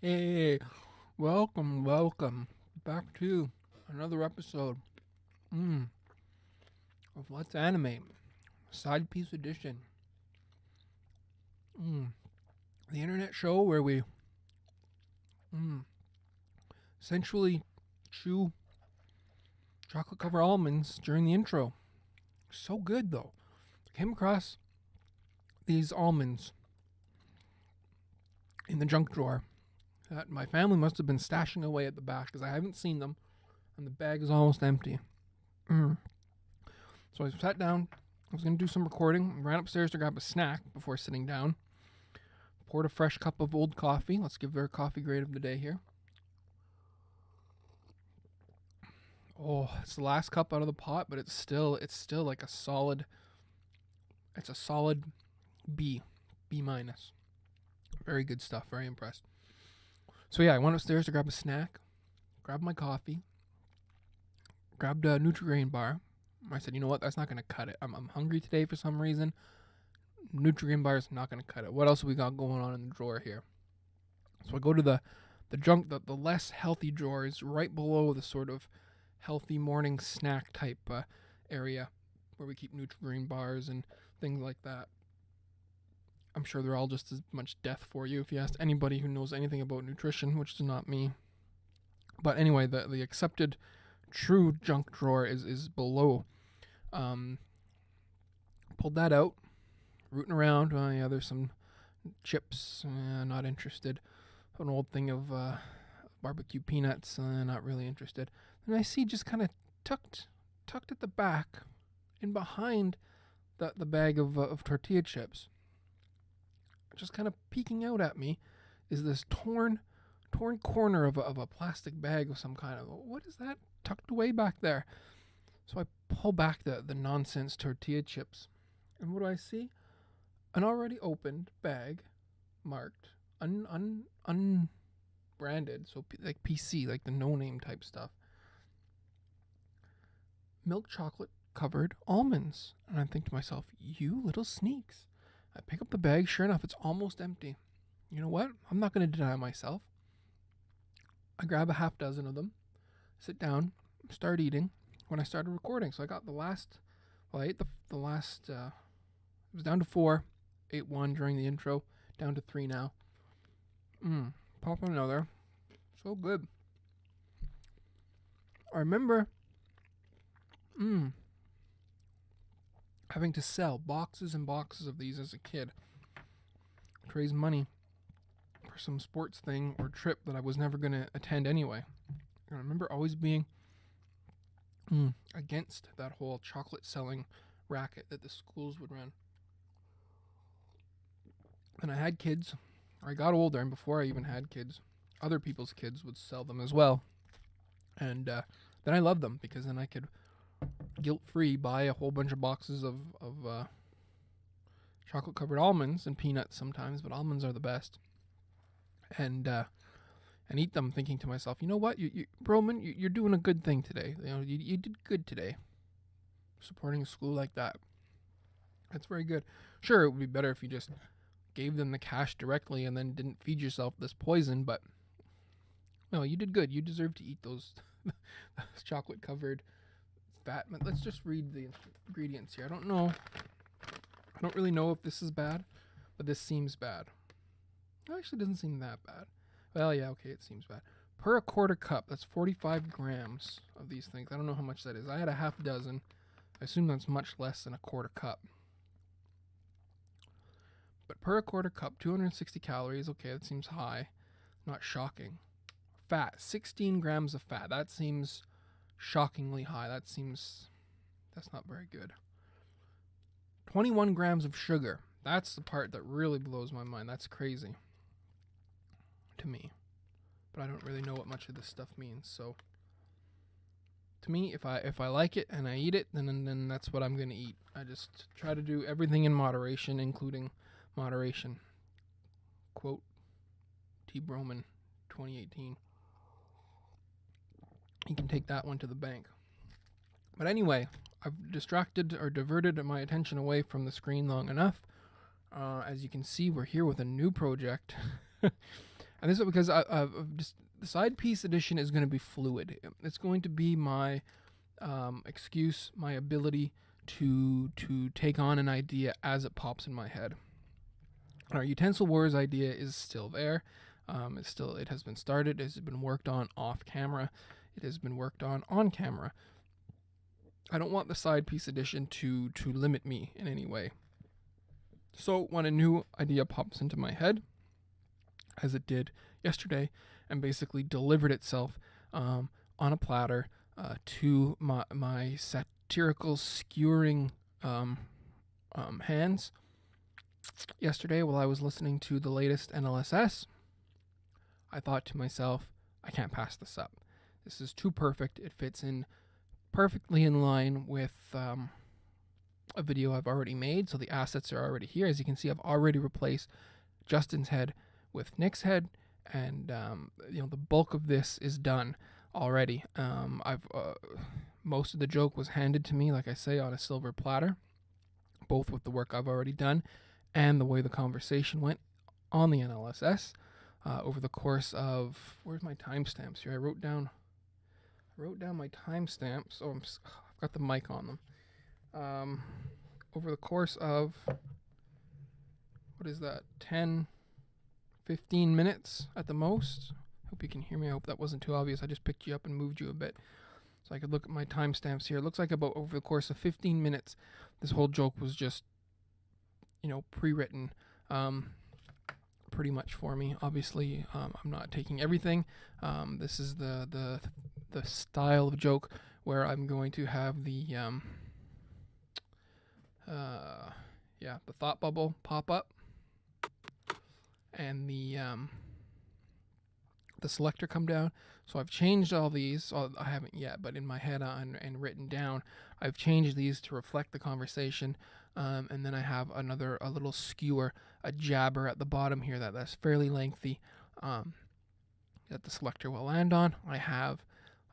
Hey, welcome back to another episode of Let's Animate, Sidepiece Edition. The internet show where we essentially chew chocolate covered almonds during the intro. So good though. I came across these almonds in the junk drawer that my family must have been stashing away at the back because I haven't seen them and the bag is almost empty. So I sat down. I was going to do some recording. Ran upstairs to grab a snack before sitting down. Poured a fresh cup of old coffee. Let's give their coffee grade of the day here. Oh, it's the last cup out of the pot, but it's still like a solid. It's a solid B minus. Very good stuff. Very impressed. So yeah, I went upstairs to grab a snack, grabbed my coffee, grabbed a Nutri-Grain bar. I said, you know what? That's not going to cut it. I'm hungry today for some reason. Nutri-Grain bar is not going to cut it. What else have we got going on in the drawer here? So I go to the junk, the less healthy drawers right below the sort of healthy morning snack type area where we keep Nutri-Grain bars and things like that. I'm sure they're all just as much death for you if you ask anybody who knows anything about nutrition, which is not me. But anyway, the accepted true junk drawer is below. Pulled that out, rooting around. Yeah, there's some chips. Not interested. An old thing of barbecue peanuts. Not really interested. And I see just kind of tucked at the back, in behind the bag of tortilla chips, just kind of peeking out at me, is this torn corner of a plastic bag of some kind. Of what is that tucked away back there? So I pull back the nonsense tortilla chips, and what do I see? An already opened bag, marked unbranded, so like PC, like the no name type stuff. Milk chocolate covered almonds, and I think to myself, you little sneaks. I pick up the bag. Sure enough, it's almost empty. You know what? I'm not going to deny myself. I grab a half dozen of them, sit down, start eating when I started recording. So I got I ate the last, it was down to 4, ate 1 during the intro, down to 3 now. Pop another. So good. I remember having to sell boxes and boxes of these as a kid to raise money for some sports thing or trip that I was never going to attend anyway. And I remember always being against that whole chocolate selling racket that the schools would run. And I had kids, or I got older, and before I even had kids, other people's kids would sell them as well. And then I loved them because then I could guilt-free buy a whole bunch of boxes of chocolate-covered almonds and peanuts sometimes, but almonds are the best. And eat them, thinking to myself, you know what, Broman, you're doing a good thing today. You know, you did good today, supporting a school like that. That's very good. Sure, it would be better if you just gave them the cash directly and then didn't feed yourself this poison, but no, you did good. You deserve to eat those chocolate-covered fat. Let's just read the ingredients here. I don't really know if this is bad, but this seems bad. It actually doesn't seem that bad. Well, yeah, okay, it seems bad. Per a quarter cup, that's 45 grams of these things. I don't know how much that is. I had a half dozen. I assume that's much less than a quarter cup. But per a quarter cup, 260 calories. Okay, that seems high. Not shocking. Fat, 16 grams of fat. That seems shockingly high. That's not very good. 21 grams of sugar. That's the part that really blows my mind. That's crazy to me. But I don't really know what much of this stuff means. So to me, if I like it and I eat it, then that's what I'm going to eat. I just try to do everything in moderation, including moderation. Quote tbroman 2018. You can take that one to the bank. But anyway, I've distracted or diverted my attention away from the screen long enough. As you can see, we're here with a new project. And this is because just the side piece edition is going to be fluid. It's going to be my excuse, my ability to take on an idea as it pops in my head. Our Utensil Wars idea is still there. It has been started. It has been worked on off camera. It has been worked on camera. I don't want the side piece edition to limit me in any way. So when a new idea pops into my head, as it did yesterday, and basically delivered itself on a platter to my satirical skewering hands yesterday while I was listening to the latest NLSS, I thought to myself, I can't pass this up. This is too perfect. It fits in perfectly in line with a video I've already made, so the assets are already here. As you can see, I've already replaced Justin's head with Nick's head, and the bulk of this is done already. Most of the joke was handed to me, like I say, on a silver platter, both with the work I've already done and the way the conversation went on the NLSS over the course of, where's my timestamps here? I wrote down my timestamps. Oh, I've got the mic on them. Over the course of, what is that, 10, 15 minutes at the most. Hope you can hear me. I hope that wasn't too obvious. I just picked you up and moved you a bit so I could look at my timestamps here. It looks like about over the course of 15 minutes, this whole joke was just, pre-written pretty much for me. Obviously, I'm not taking everything. This is the style of joke where I'm going to have the thought bubble pop up and the selector come down. So I've changed all these. I haven't yet, but in my head and written down, I've changed these to reflect the conversation. And then I have a little skewer, a jabber at the bottom here that's fairly lengthy that the selector will land on. I have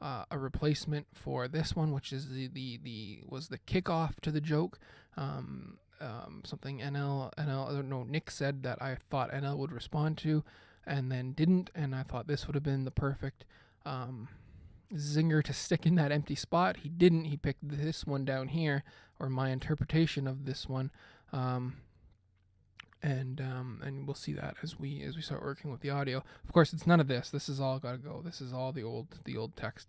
a replacement for this one, which is was the kickoff to the joke. Something Nick said that I thought NL would respond to, and then didn't, and I thought this would have been the perfect zinger to stick in that empty spot. He didn't. He picked this one down here, or my interpretation of this one, and we'll see that as we start working with the audio. Of course, it's none of this. This is all got to go. This is all the old text.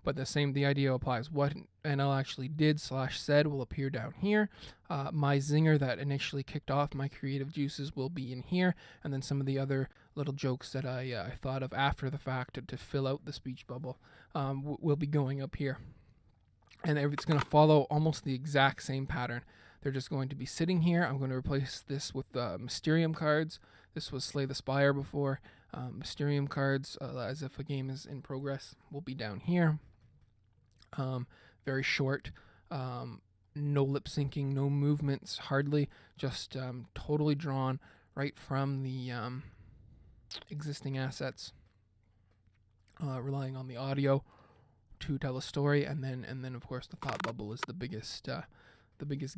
But the idea applies. What NL actually did / said will appear down here. My zinger that initially kicked off my creative juices will be in here, and then some of the other little jokes that I thought of after the fact to fill out the speech bubble will be going up here. And it's going to follow almost the exact same pattern. They're just going to be sitting here. I'm going to replace this with Mysterium cards. This was Slay the Spire before. Mysterium cards, as if a game is in progress, will be down here. Very short, no lip syncing, no movements, hardly, just totally drawn right from the existing assets, relying on the audio to tell a story, and then of course the thought bubble is the biggest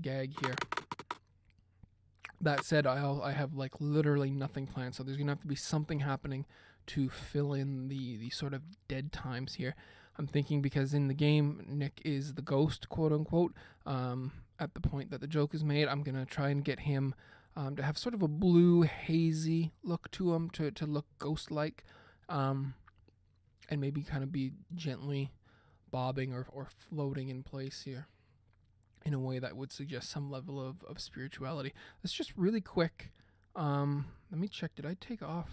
gag here. That said, I have like literally nothing planned, so there's gonna have to be something happening to fill in the sort of dead times here. I'm thinking because in the game, Nick is the ghost, quote unquote. At the point that the joke is made, I'm gonna try and get him to have sort of a blue, hazy look to him, to look ghost-like, and maybe kind of be gently bobbing or floating in place here in a way that would suggest some level of spirituality. It's just really quick. Let me check. Did I take off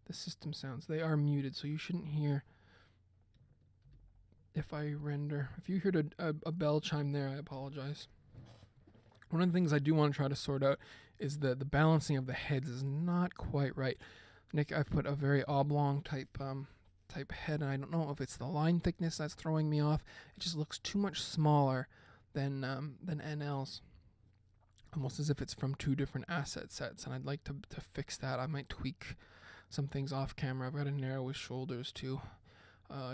the system sounds? They are muted, so you shouldn't hear if I render. If you heard a bell chime there, I apologize. One of the things I do want to try to sort out is the balancing of the heads is not quite right. Nick, I've put a very oblong type head, and I don't know if it's the line thickness that's throwing me off. It just looks too much smaller than NL's, almost as if it's from two different asset sets, and I'd like to fix that. I might tweak some things off camera. I've got to narrow his shoulders too.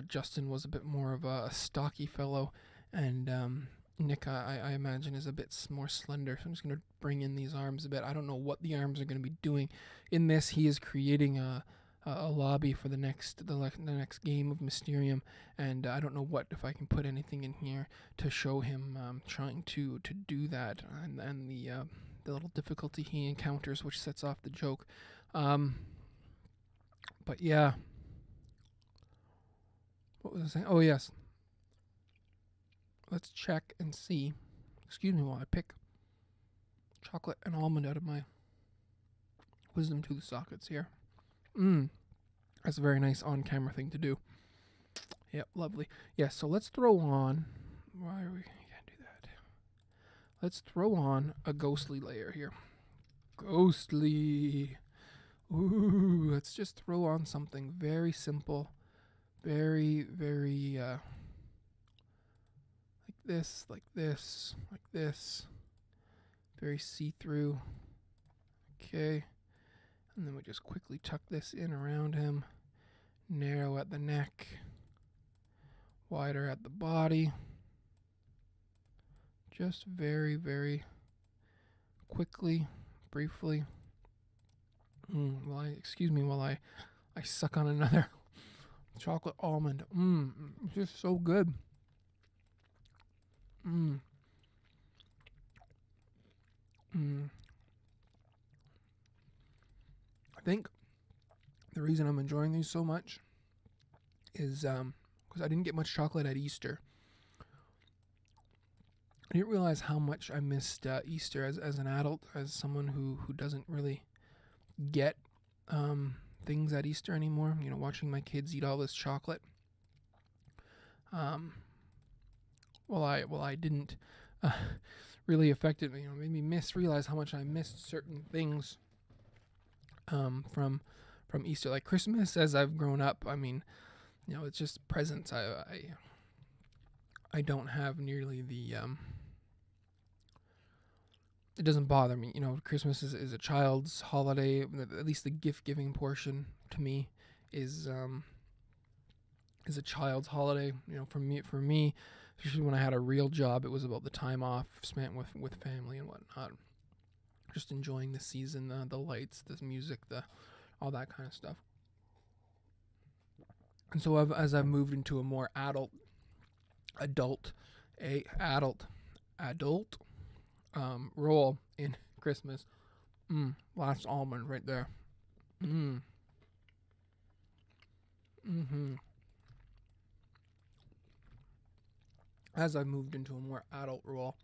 Justin was a bit more of a stocky fellow, and Nick, I imagine, is a bit more slender. So I'm just going to bring in these arms a bit. I don't know what the arms are going to be doing. In this, he is creating a lobby for the next game of Mysterium, and I don't know if I can put anything in here to show him trying to do that, and the little difficulty he encounters, which sets off the joke. But yeah, what was I saying? Oh yes, let's check and see. Excuse me while I pick chocolate and almond out of my wisdom tooth sockets here. That's a very nice on-camera thing to do. Yep, lovely. Yes, so let's throw on. Why are we? Can't do that. Let's throw on a ghostly layer here. Ghostly. Ooh, let's just throw on something very simple, very like this, very see-through. Okay, and then we just quickly tuck this in around him, narrow at the neck, wider at the body, just very quickly, briefly. Excuse me while I suck on another chocolate almond. It's just so good. I think the reason I'm enjoying these so much is because I didn't get much chocolate at Easter. I didn't realize how much I missed Easter as an adult, as someone who doesn't really get things at Easter anymore. You know, watching my kids eat all this chocolate. Well, I didn't really affected me. You know, made me realize how much I missed certain things from Easter, like Christmas. As I've grown up, I mean, you know, it's just presents. I don't have nearly the it doesn't bother me. You know, Christmas is a child's holiday. At least the gift giving portion to me is a child's holiday. You know, for me, especially when I had a real job, it was about the time off spent with family and whatnot. Just enjoying the season, the lights, the music, all that kind of stuff. And so as I've moved into a more adult role in Christmas, last almond right there. As I've moved into a more adult role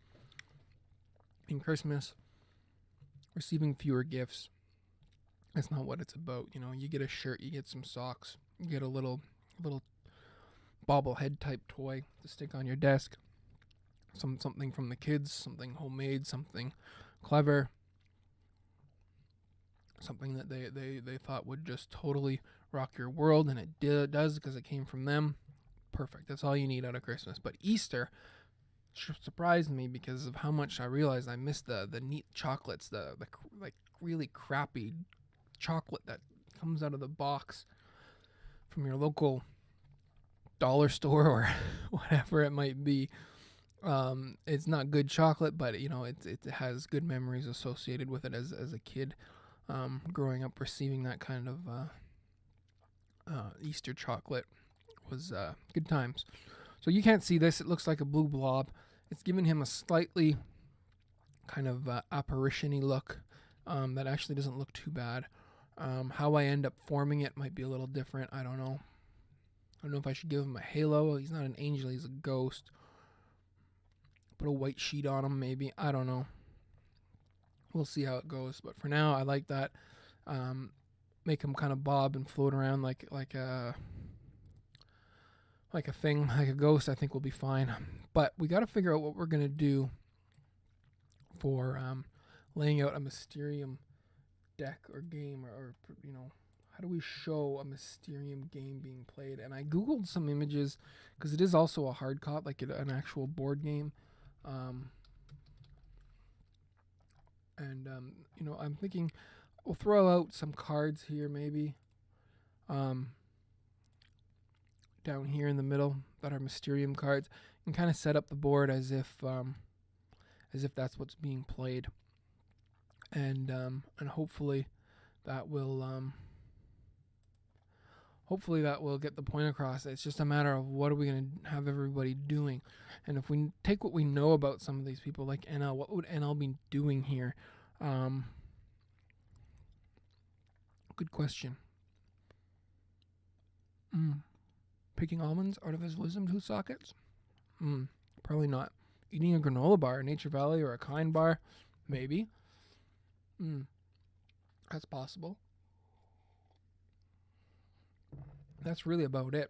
in Christmas, receiving fewer gifts. That's not what it's about. You know, you get a shirt, you get some socks, you get a little bobblehead type toy to stick on your desk. Something from the kids, something homemade, something clever, something that they thought would just totally rock your world, and it does because it came from them. Perfect. That's all you need out of Christmas. But Easter surprised me because of how much I realized I missed the neat chocolates, the like really crappy chocolate that comes out of the box from your local dollar store or whatever it might be. It's not good chocolate, but you know, it has good memories associated with it as a kid, growing up receiving that kind of Easter chocolate was good times. So you can't see this. It looks like a blue blob. It's given him a slightly kind of apparition-y look that actually doesn't look too bad. How I end up forming it might be a little different. I don't know. I don't know if I should give him a halo. He's not an angel. He's a ghost. Put a white sheet on him, maybe. I don't know. We'll see how it goes. But for now, I like that. Make him kind of bob and float around like a thing, like a ghost. I think we'll be fine. But we got to figure out what we're gonna do for laying out a Mysterium deck or game, or you know, how do we show a Mysterium game being played? And I googled some images because it is also a hard copy, like an actual board game. You know, I'm thinking we'll throw out some cards here, maybe. down here in the middle that are Mysterium cards, and kind of set up the board as if that's what's being played, and hopefully that will get the point across. It's just a matter of what are we going to have everybody doing, and if we take what we know about some of these people, like NL, what would NL be doing here? Good question. Picking almonds out of his wisdom tooth sockets? Probably not. Eating a granola bar in Nature Valley or a Kind bar? Maybe. That's possible. That's really about it.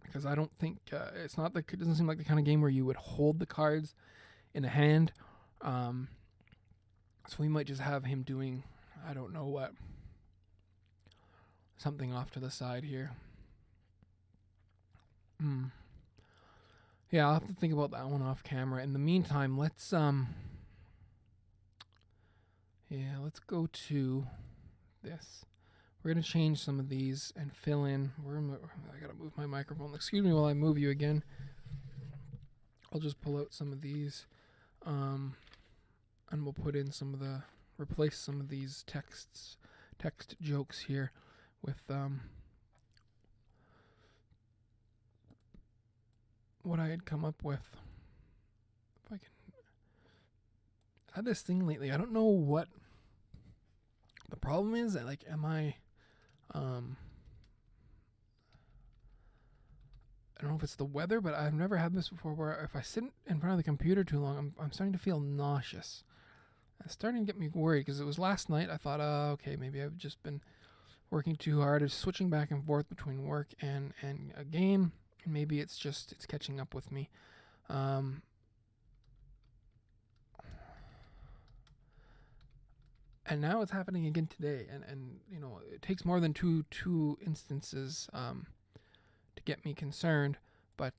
Because I don't think it doesn't seem like the kind of game where you would hold the cards in a hand. So we might just have him doing, I don't know what, something off to the side here. Yeah, I'll have to think about that one off camera. In the meantime, let's go to this. We're going to change some of these and fill in. I got to move my microphone. Excuse me while I move you again. I'll just pull out some of these. And we'll put in replace some of these text jokes here with what I had come up with. If I can. I had this thing lately. I don't know what the problem is. Like, am I I don't know if it's the weather, but I've never had this before where if I sit in front of the computer too long, I'm starting to feel nauseous. It's starting to get me worried because it was last night. I thought, okay, maybe I've just been working too hard, or switching back and forth between work and a game, and maybe it's catching up with me. And now it's happening again today, and it takes more than two instances to get me concerned, but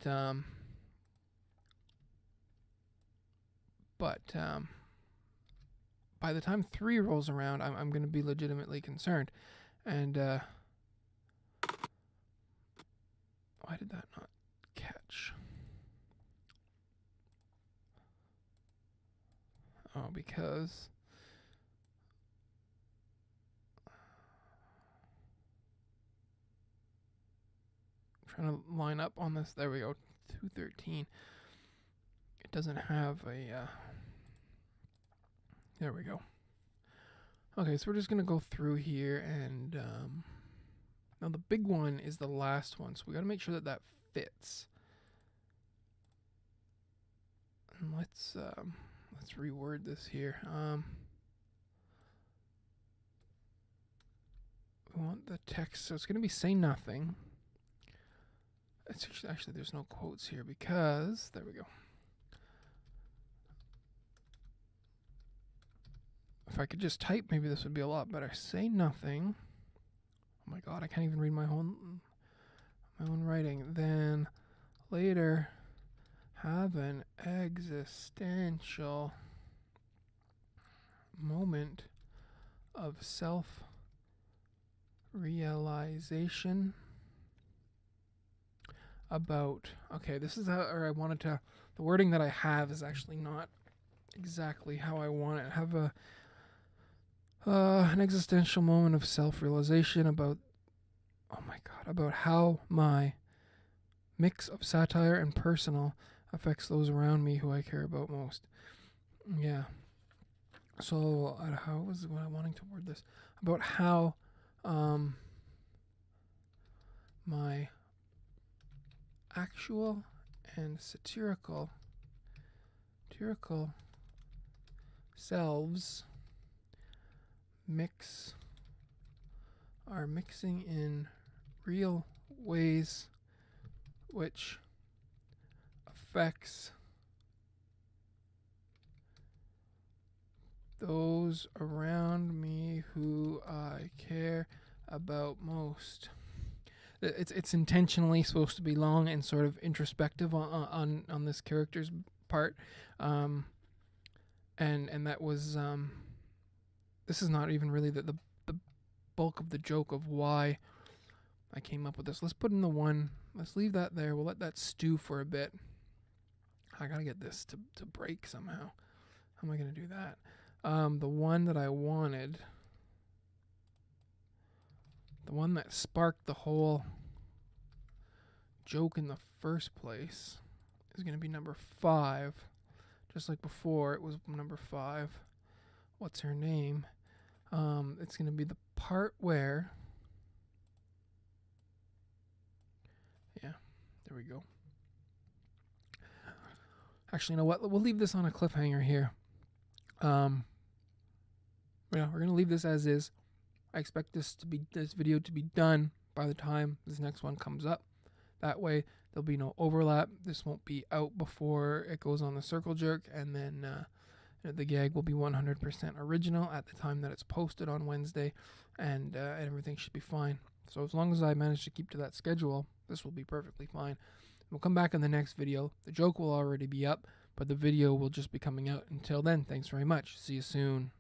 by the time 3 rolls around, I'm going to be legitimately concerned. And why did that not catch? Oh, because I'm trying to line up on this. There we go. 213. It doesn't have a there we go. Okay, so we're just gonna go through here, and now the big one is the last one, so we gotta make sure that fits. And let's reword this here. We want the text, so it's gonna be say nothing. It's actually there's no quotes here because there we go. If I could just type, maybe this would be a lot better. Say nothing. Oh my god, I can't even read my own writing. Then later have an existential moment of self-realization about, okay, this is how I wanted to, the wording that I have is actually not exactly how I want it. Have an existential moment of self-realization about, oh my god, about how my mix of satire and personal affects those around me who I care about most. Yeah. So, how was what I'm wanting to word this? About how my actual and satirical selves are mixing in real ways which affects those around me who I care about most. It's intentionally supposed to be long and sort of introspective on this character's part, and that was this is not even really the bulk of the joke of why I came up with this. Let's put in the one. Let's leave that there. We'll let that stew for a bit. I gotta get this to break somehow. How am I gonna do that? The one that I wanted, the one that sparked the whole joke in the first place, is gonna be number 5. Just like before, it was number 5. What's her name? It's gonna be the part where, yeah, there we go. Actually, you know what? We'll leave this on a cliffhanger here. Yeah, we're gonna leave this as is. I expect this video to be done by the time this next one comes up. That way, there'll be no overlap. This won't be out before it goes on the circle jerk, and then the gag will be 100% original at the time that it's posted on Wednesday, and everything should be fine. So as long as I manage to keep to that schedule, this will be perfectly fine. We'll come back in the next video. The joke will already be up, but the video will just be coming out. Until then, thanks very much. See you soon.